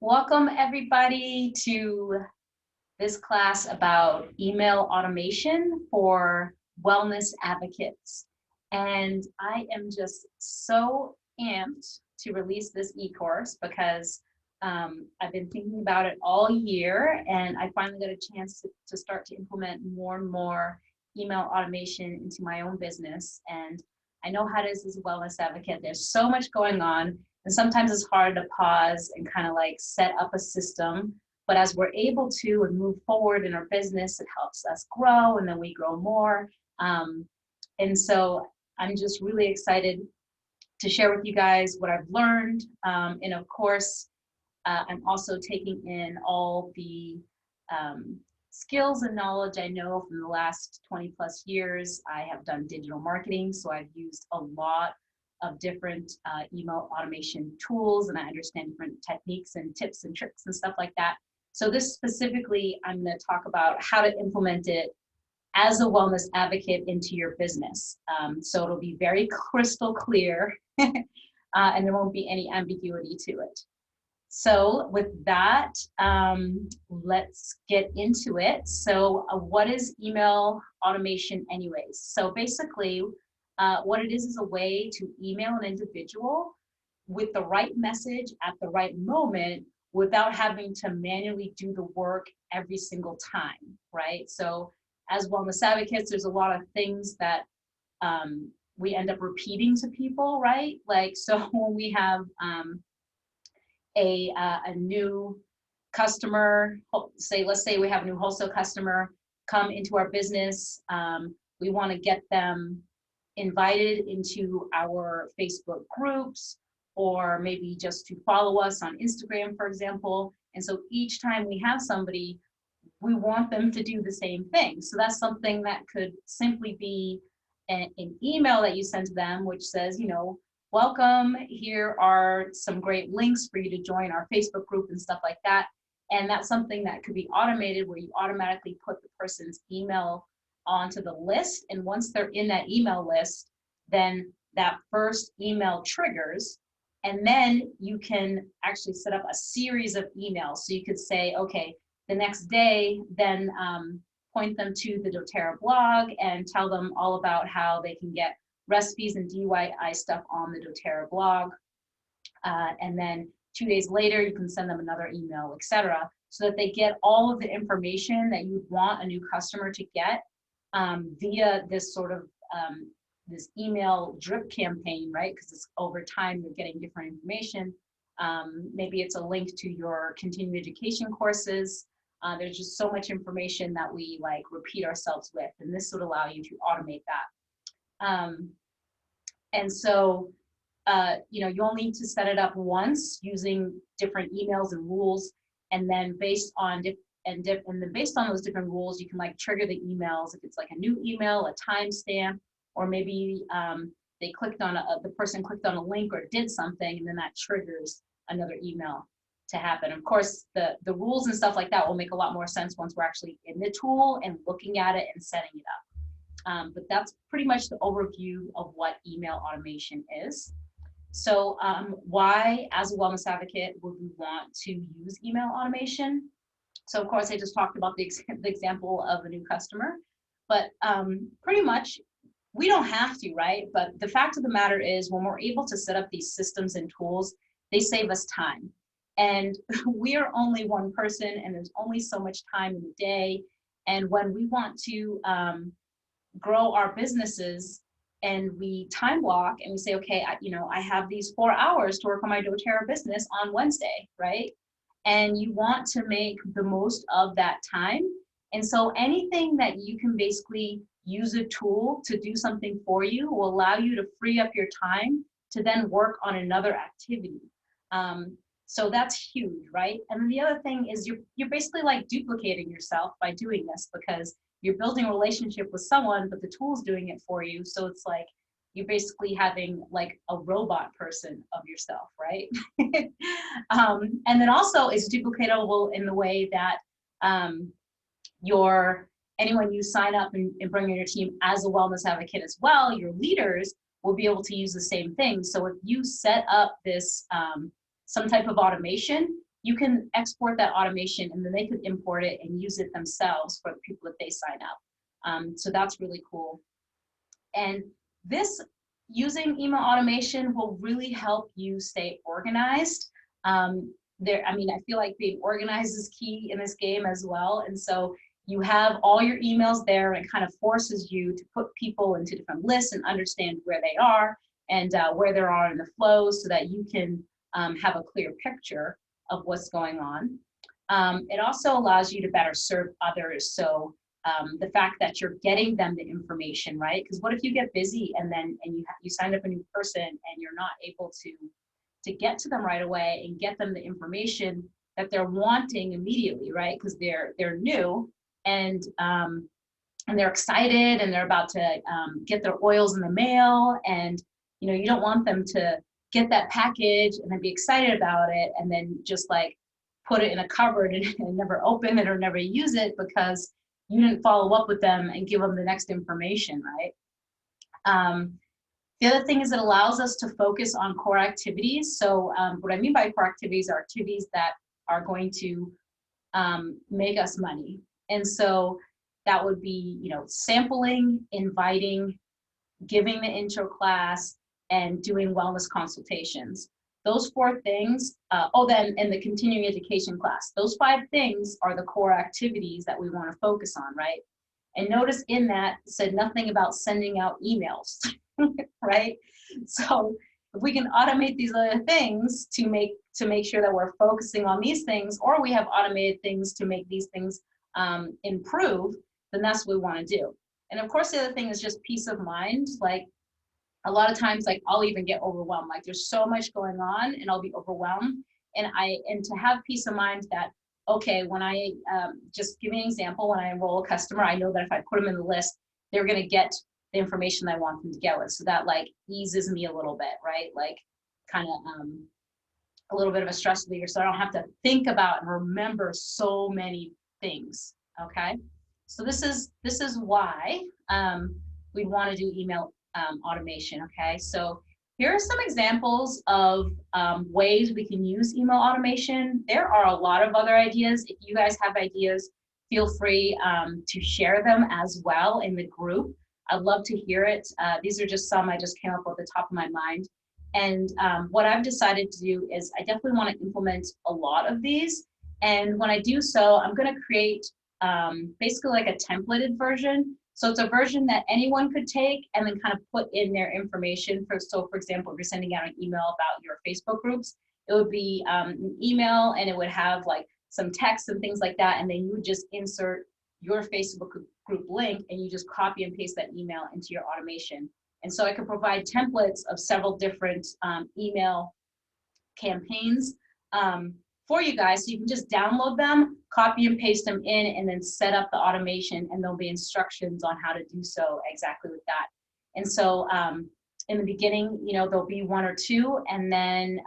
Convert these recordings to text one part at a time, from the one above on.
Welcome everybody to this class about email automation for wellness advocates. And I am just so amped to release this e-course because I've been thinking about it all year, and I finally got a chance to start to implement more and more email automation into my own business. And I know how it is as a wellness advocate. There's so much going on, and sometimes it's hard to pause and kind of like set up a system. But as we're able to and move forward in our business, it helps us grow, and then we grow more. And so I'm just really excited to share with you guys what I've learned. And of course, I'm also taking in all the skills and knowledge I know from the last 20 plus years. I have done digital marketing, so I've used a lot of different email automation tools, and I understand different techniques and tips and tricks and stuff like that. So this specifically, I'm going to talk about how to implement it as a wellness advocate into your business. So it'll be very crystal clear and there won't be any ambiguity to it. So with that, let's get into it. So what is email automation anyways? So basically, what it is a way to email an individual with the right message at the right moment without having to manually do the work every single time, right? So as wellness advocates, there's a lot of things that we end up repeating to people, right? Like, so when we have a new customer, let's say we have a new wholesale customer come into our business, we want to get them invited into our Facebook groups, or maybe just to follow us on Instagram, for example. And so each time we have somebody, we want them to do the same thing. So that's something that could simply be an email that you send to them, which says, you know, welcome, here are some great links for you to join our Facebook group and stuff like that. And that's something that could be automated, where you automatically put the person's email onto the list. And once they're in that email list, then that first email triggers. And then you can actually set up a series of emails. So you could say, okay, the next day, then point them to the doTERRA blog and tell them all about how they can get recipes and DIY stuff on the doTERRA blog. And then 2 days later, you can send them another email, etc., so that they get all of the information that you want a new customer to get via this sort of this email drip campaign, right? Because it's over time, you're getting different information. Maybe it's a link to your continuing education courses. There's just so much information that we like repeat ourselves with, and this would allow you to automate that. And so, you know, you'll need to set it up once using different emails and rules, and then based on based on those different rules, you can like trigger the emails if it's like a new email, a timestamp, or maybe they clicked on the person clicked on a link or did something, and then that triggers another email to happen. Of course, the rules and stuff like that will make a lot more sense once we're actually in the tool and looking at it and setting it up. But that's pretty much the overview of what email automation is. So why, as a wellness advocate, would we want to use email automation? So of course, I just talked about the example of a new customer, but pretty much we don't have to, right? But the fact of the matter is, when we're able to set up these systems and tools, they save us time. And we are only one person, and there's only so much time in the day. And when we want to grow our businesses, and we time block and we say, okay, I have these 4 hours to work on my doTERRA business on Wednesday, right? And you want to make the most of that time. And so anything that you can basically use a tool to do something for you will allow you to free up your time to then work on another activity. So that's huge, right? And then the other thing is you're basically like duplicating yourself by doing this, because you're building a relationship with someone, but the tool's doing it for you. So it's like you're basically having like a robot person of yourself, right? And then also it's duplicatable in the way that anyone you sign up and bring in your team as a wellness advocate as well, your leaders will be able to use the same thing. So if you set up this some type of automation, you can export that automation and then they could import it and use it themselves for the people that they sign up. So that's really cool. And this, using email automation will really help you stay organized. I mean, I feel like being organized is key in this game as well. And so you have all your emails there, and it kind of forces you to put people into different lists and understand where they are and where they are in the flow, so that you can have a clear picture of what's going on. It also allows you to better serve others. So the fact that you're getting them the information, right? Because what if you get busy and then you signed up a new person and you're not able to get to them right away and get them the information that they're wanting immediately, right? Because they're new and they're excited and they're about to get their oils in the mail, and you don't want them to get that package and then be excited about it and then just like put it in a cupboard and never open it or never use it because you didn't follow up with them and give them the next information, right? The other thing is it allows us to focus on core activities. So what I mean by core activities are activities that are going to make us money. And so that would be, sampling, inviting, giving the intro class, and doing wellness consultations. Those 4 things, then in the continuing education class, those 5 things are the core activities that we want to focus on, right? And notice in that it said nothing about sending out emails, right? So if we can automate these other things to make sure that we're focusing on these things, or we have automated things to make these things improve, then that's what we want to do. And of course, the other thing is just peace of mind. Like a lot of times, like I'll even get overwhelmed. Like there's so much going on and I'll be overwhelmed. And to have peace of mind that, okay, when I, just give me an example, when I enroll a customer, I know that if I put them in the list, they're going to get the information I want them to get with. So that like eases me a little bit, right? Like kind of a little bit of a stress reliever, so I don't have to think about and remember so many things, okay? So this is why we want to do email automation, okay? So here are some examples of ways we can use email automation. There are a lot of other ideas. If you guys have ideas, feel free to share them as well in the group. I'd love to hear it. These are just some I just came up with the top of my mind. And what I've decided to do is I definitely want to implement a lot of these. And when I do so, I'm going to create basically like a templated version. So it's a version that anyone could take and then kind of put in their information. So for example, if you're sending out an email about your Facebook groups, it would be an email and it would have like some text and things like that. And then you would just insert your Facebook group link and you just copy and paste that email into your automation. And so I could provide templates of several different email campaigns for you guys. So you can just download them, copy and paste them in, and then set up the automation, and there'll be instructions on how to do so exactly with that. And so in the beginning, there'll be 1 or 2, and then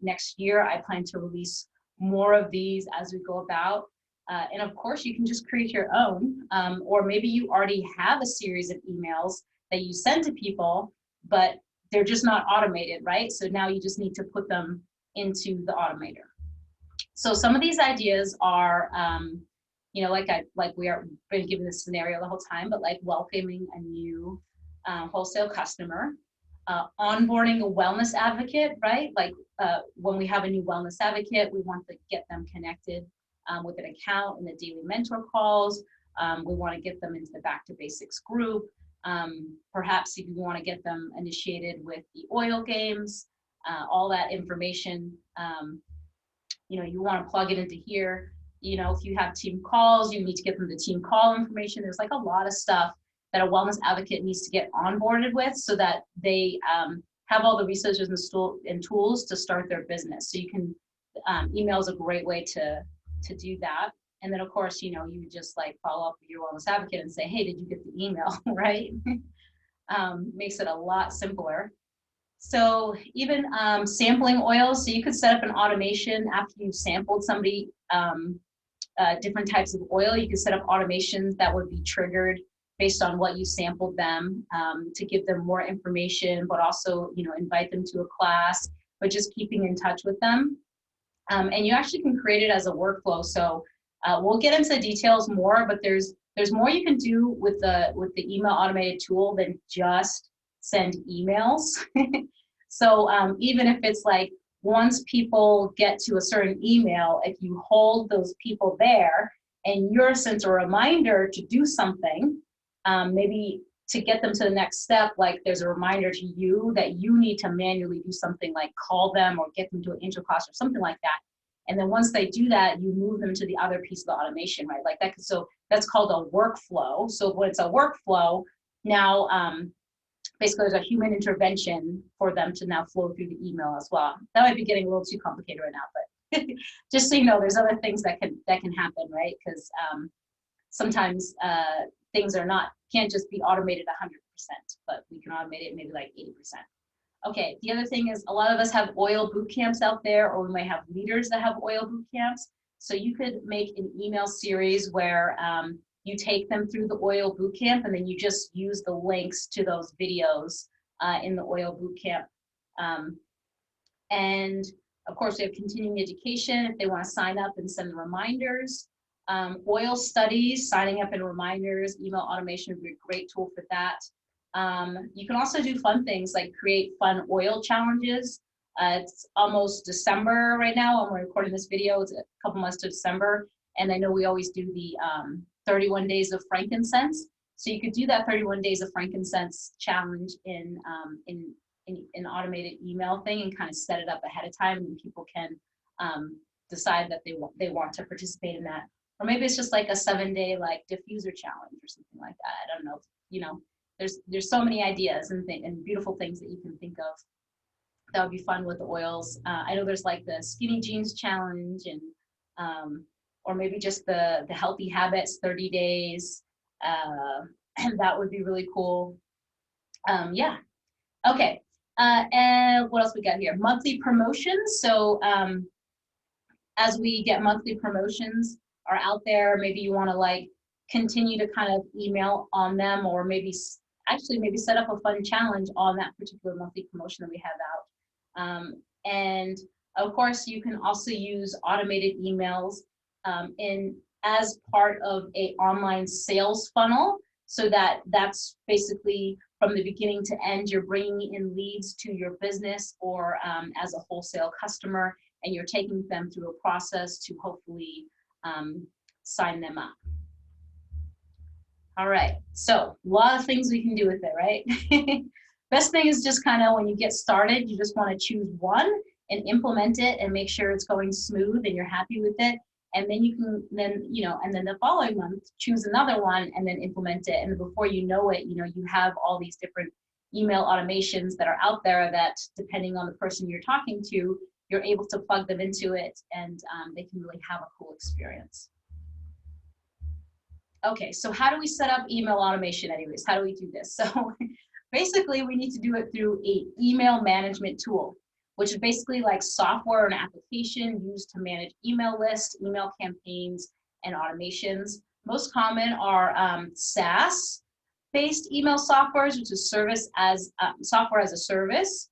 next year I plan to release more of these as we go about. And of course, you can just create your own, or maybe you already have a series of emails that you send to people, but they're just not automated, right? So now you just need to put them into the automator. So some of these ideas are, like we are been given this scenario the whole time, but like welcoming a new wholesale customer, onboarding a wellness advocate, right? Like when we have a new wellness advocate, we want to get them connected with an account in the daily mentor calls. We want to get them into the Back to Basics group. Perhaps if you want to get them initiated with the oil games, all that information, you want to plug it into here. If you have team calls, you need to get them the team call information. There's like a lot of stuff that a wellness advocate needs to get onboarded with so that they have all the resources and tools to start their business. So you can, email is a great way to do that. And then of course, you would just like follow up with your wellness advocate and say, hey, did you get the email, right? Makes it a lot simpler. So even sampling oils, so you could set up an automation after you've sampled somebody different types of oil. You could set up automations that would be triggered based on what you sampled them to give them more information, but also invite them to a class, but just keeping in touch with them. And you actually can create it as a workflow. So we'll get into the details more, but there's more you can do with the email automated tool than just send emails. So even if it's like once people get to a certain email, if you hold those people there and you're sent a reminder to do something, maybe to get them to the next step, like there's a reminder to you that you need to manually do something like call them or get them to an intro class or something like that. And then once they do that, you move them to the other piece of the automation, right? Like that. So that's called a workflow. So when it's a workflow, now basically there's a human intervention for them to now flow through the email as well. That might be getting a little too complicated right now, but just so you know, there's other things that can happen, right? Because sometimes things can't just be automated 100%, but we can automate it maybe like 80%. Okay, the other thing is a lot of us have oil boot camps out there, or we might have leaders that have oil boot camps. So you could make an email series where you take them through the oil boot camp and then you just use the links to those videos in the oil boot camp. And of course, we have continuing education if they want to sign up and send reminders. Oil studies, signing up and reminders, email automation would be a great tool for that. You can also do fun things like create fun oil challenges. It's almost December right now when we're recording this video. It's a couple months to December. And I know we always do the 31 days of frankincense. So you could do that 31 days of frankincense challenge in an automated email thing and kind of set it up ahead of time, and people can decide that they want to participate in that. Or maybe it's just like a 7-day like diffuser challenge or something like that. I don't know. You know, there's so many ideas and beautiful things that you can think of that would be fun with the oils. I know there's like the skinny jeans challenge, and or maybe just the healthy habits 30 days. And that would be really cool. Yeah. Okay. And what else we got here? Monthly promotions. So as we get monthly promotions are out there, maybe you want to like continue to kind of email on them, or maybe set up a fun challenge on that particular monthly promotion that we have out. And of course, you can also use automated emails as part of a online sales funnel, so that's basically from the beginning to end, you're bringing in leads to your business or as a wholesale customer, and you're taking them through a process to hopefully sign them up. All right, so a lot of things we can do with it, right? Best thing is just kind of when you get started, you just want to choose one and implement it and make sure it's going smooth and you're happy with it. And then you can and then the following month, choose another one and then implement it. And before you know it, you have all these different email automations that are out there that, depending on the person you're talking to, you're able to plug them into it, and they can really have a cool experience. Okay, so how do we set up email automation anyways? How do we do this? So basically we need to do it through an email management tool, which is basically like software and application used to manage email lists, email campaigns, and automations. Most common are SaaS-based email softwares, which is software as a service,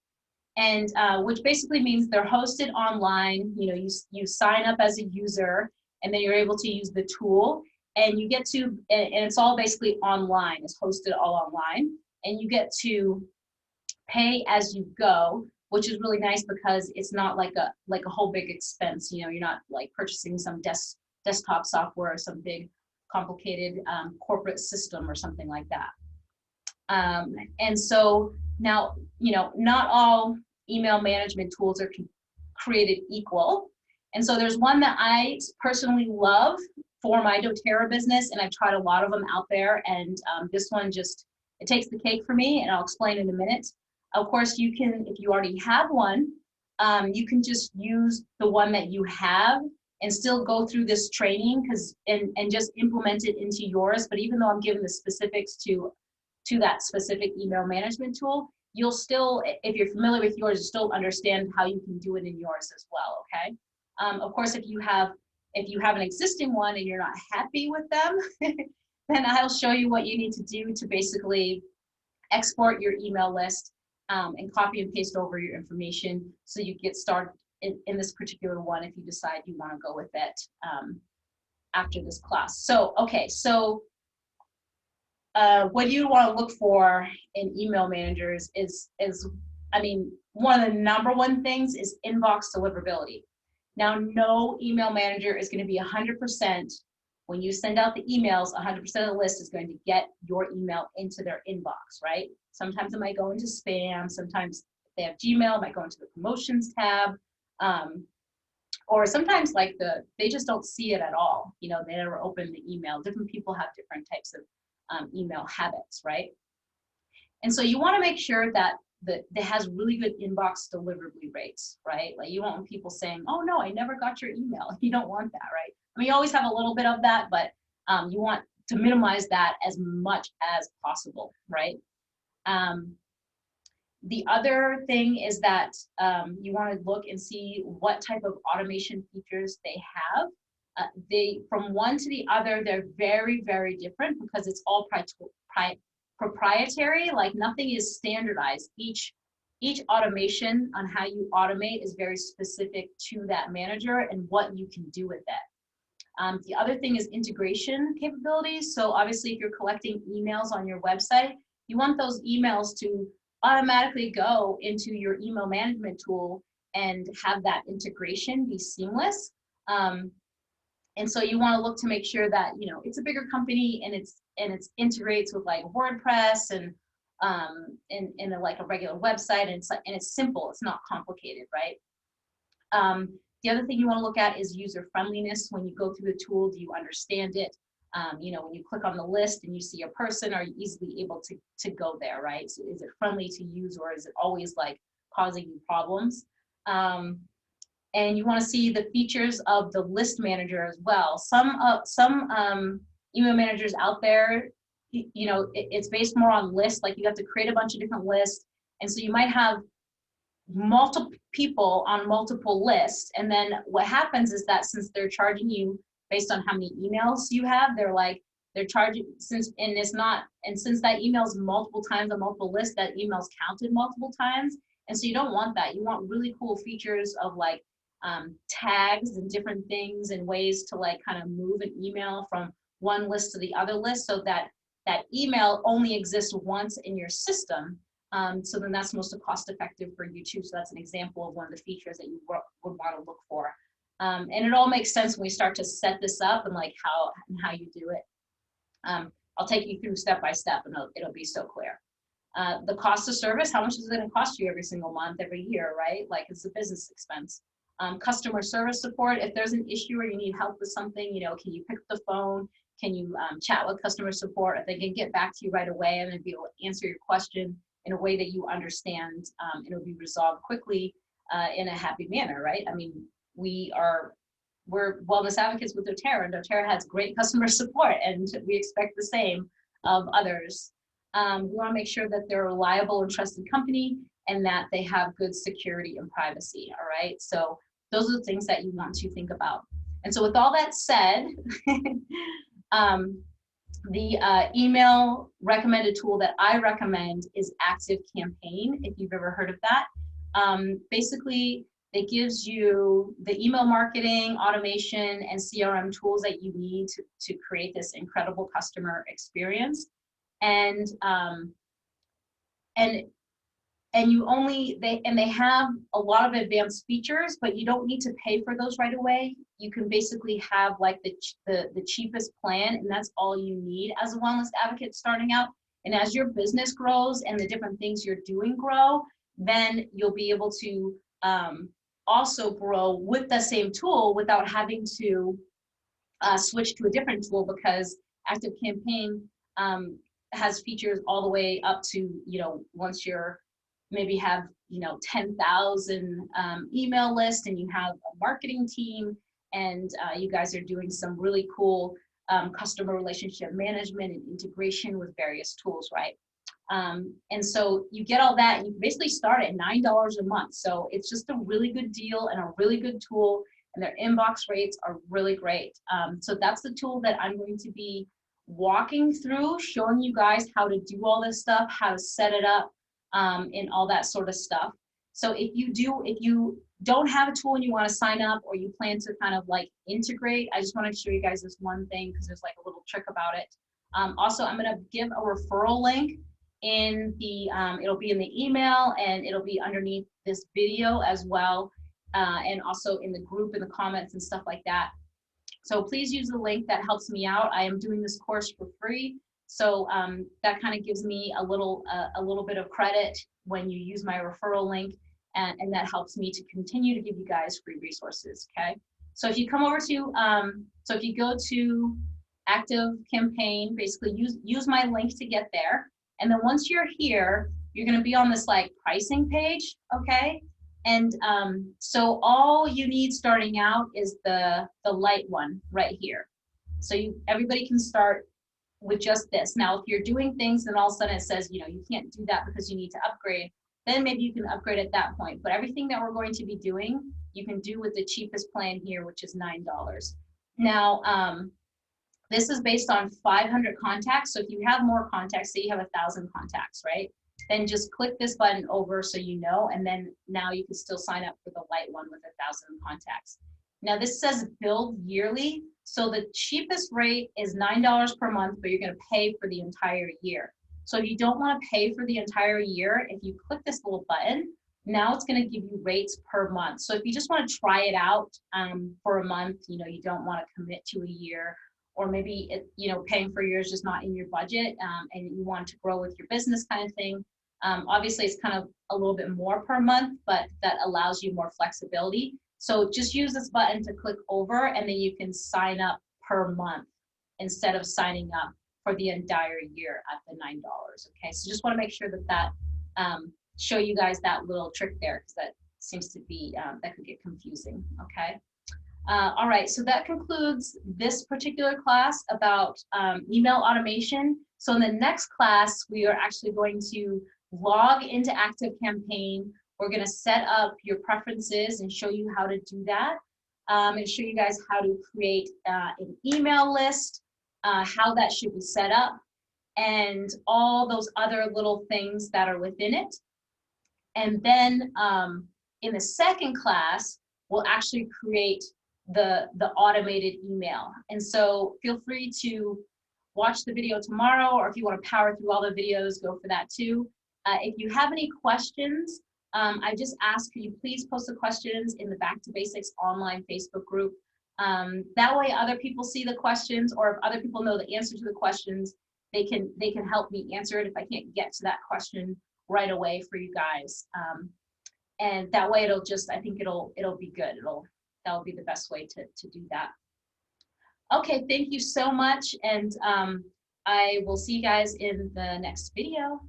and which basically means they're hosted online. You sign up as a user, and then you're able to use the tool, and you get to, and it's all basically online. It's hosted all online, and you get to pay as you go, which is really nice because it's not like a whole big expense. You're not like purchasing some desktop software or some big complicated corporate system or something like that. And so now, not all email management tools are created equal. And so there's one that I personally love for my doTERRA business, and I've tried a lot of them out there, and this one it takes the cake for me, and I'll explain in a minute. Of course, you can, if you already have one, you can just use the one that you have and still go through this training and just implement it into yours. But even though I'm giving the specifics to that specific email management tool, you'll still, if you're familiar with yours, you still understand how you can do it in yours as well, okay? Of course, if you have an existing one and you're not happy with them, then I'll show you what you need to do to basically export your email list and copy and paste over your information so you get started in this particular one if you decide you want to go with it after this class. So, okay, so what you want to look for in email managers is, I mean, one of the #1 things is inbox deliverability. Now, no email manager is going to be 100%. When you send out the emails, 100% of the list is going to get your email into their inbox, right? Sometimes it might go into spam. Sometimes if they have Gmail, it might go into the promotions tab. Or sometimes like they just don't see it at all. You know, they never open the email. Different people have different types of email habits, right? And so you want to make sure that that has really good inbox delivery rates, right? Like you don't want people saying, oh no, I never got your email. You don't want that, right? I mean, you always have a little bit of that, but you want to minimize that as much as possible, right? The other thing is that you want to look and see what type of automation features they have. From one to the other, they're very, very different because it's all proprietary. Like nothing is standardized. Each automation on how you automate is very specific to that manager and what you can do with it. The other thing is integration capabilities. So obviously, if you're collecting emails on your website, you want those emails to automatically go into your email management tool and have that integration be seamless. And so you want to look to make sure that, you know, it's a bigger company and it integrates with like WordPress and like a regular website, and it's simple, it's not complicated, right? The other thing you want to look at is user friendliness. When you go through the tool, do you understand it? You know, when you click on the list and you see a person, are you easily able to go there, right? So is it friendly to use, or is it always like causing you problems? And you want to see the features of the list manager as well. Some email managers out there, you know, it's based more on lists. Like you have to create a bunch of different lists, and so you might have multiple people on multiple lists. And then what happens is that since they're charging you based on how many emails you have, they're charging since that email's multiple times on multiple lists, that email's counted multiple times. And so you don't want that. You want really cool features of like tags and different things and ways to like kind of move an email from one list to the other list, so that that email only exists once in your system. So then that's most cost effective for you too. So that's an example of one of the features that you would want to look for. And it all makes sense when we start to set this up and like how you do it. I'll take you through step by step, and it'll be so clear. The cost of service, how much is it going to cost you every single month, every year, right? Like it's a business expense. Customer service support, if there's an issue or you need help with something, you know, can you pick up the phone? Can you chat with customer support? If they can get back to you right away and then be able to answer your question in a way that you understand, it'll be resolved quickly in a happy manner, right? I mean, we're wellness advocates with doTERRA, and doTERRA has great customer support, and we expect the same of others. We want to make sure that they're a reliable and trusted company and that they have good security and privacy, all right? So those are the things that you want to think about. And so with all that said, the email recommended tool that I recommend is ActiveCampaign, if you've ever heard of that. Basically, it gives you the email marketing, automation, and CRM tools that you need to create this incredible customer experience. And they have a lot of advanced features, but you don't need to pay for those right away. You can basically have like the cheapest plan, and that's all you need as a wellness advocate starting out. And as your business grows and the different things you're doing grow, then you'll be able to also grow with the same tool without having to switch to a different tool, because ActiveCampaign has features all the way up to, you know, once you're maybe have, you know, 10,000 email list and you have a marketing team and you guys are doing some really cool customer relationship management and integration with various tools, right? And so you get all that, and you basically start at $9 a month. So it's just a really good deal and a really good tool, and their inbox rates are really great. So that's the tool that I'm going to be walking through, showing you guys how to do all this stuff, how to set it up, and all that sort of stuff. So if you don't have a tool and you want to sign up, or you plan to kind of like integrate, I just want to show you guys this one thing because there's like a little trick about it. Also, I'm going to give a referral link in the, it'll be in the email, and it'll be underneath this video as well, and also in the group, in the comments and stuff like that. So please use the link. That helps me out. I am doing this course for free, so that kind of gives me a little bit of credit when you use my referral link, and that helps me to continue to give you guys free resources. Okay, so if you come over to, so if you go to ActiveCampaign, basically use my link to get there, and then once you're here, you're going to be on this like pricing page. Okay. And so all you need starting out is the light one right here. So everybody can start with just this. Now, if you're doing things and all of a sudden it says, you know, you can't do that because you need to upgrade, then maybe you can upgrade at that point. But everything that we're going to be doing, you can do with the cheapest plan here, which is $9. Now, this is based on 500 contacts. So if you have more contacts, say you have 1,000 contacts, right? Then just click this button over so you know, and then now you can still sign up for the light one with 1,000 contacts. Now this says billed yearly, so the cheapest rate is $9 per month, but you're going to pay for the entire year. So if you don't want to pay for the entire year, if you click this little button, now it's going to give you rates per month. So if you just want to try it out for a month, you know, you don't want to commit to a year, or maybe you know, paying for a year is just not in your budget, and you want to grow with your business kind of thing. Obviously, it's kind of a little bit more per month, but that allows you more flexibility. So just use this button to click over, and then you can sign up per month instead of signing up for the entire year at the $9. Okay, so just want to make sure that show you guys that little trick there, because that seems to be, that could get confusing. Okay. All right, so that concludes this particular class about email automation. So in the next class, we are actually going to log into ActiveCampaign. We're going to set up your preferences and show you how to do that, and show you guys how to create an email list, how that should be set up, and all those other little things that are within it. And then in the second class, we'll actually create the automated email. And so feel free to watch the video tomorrow, or if you want to power through all the videos, go for that too. If you have any questions, I just ask you please post the questions in the Back to Basics online Facebook group. That way other people see the questions, or if other people know the answer to the questions, they can help me answer it if I can't get to that question right away for you guys. And that way it'll just, I think it'll be good. That'll be the best way to do that. Okay, thank you so much, and I will see you guys in the next video.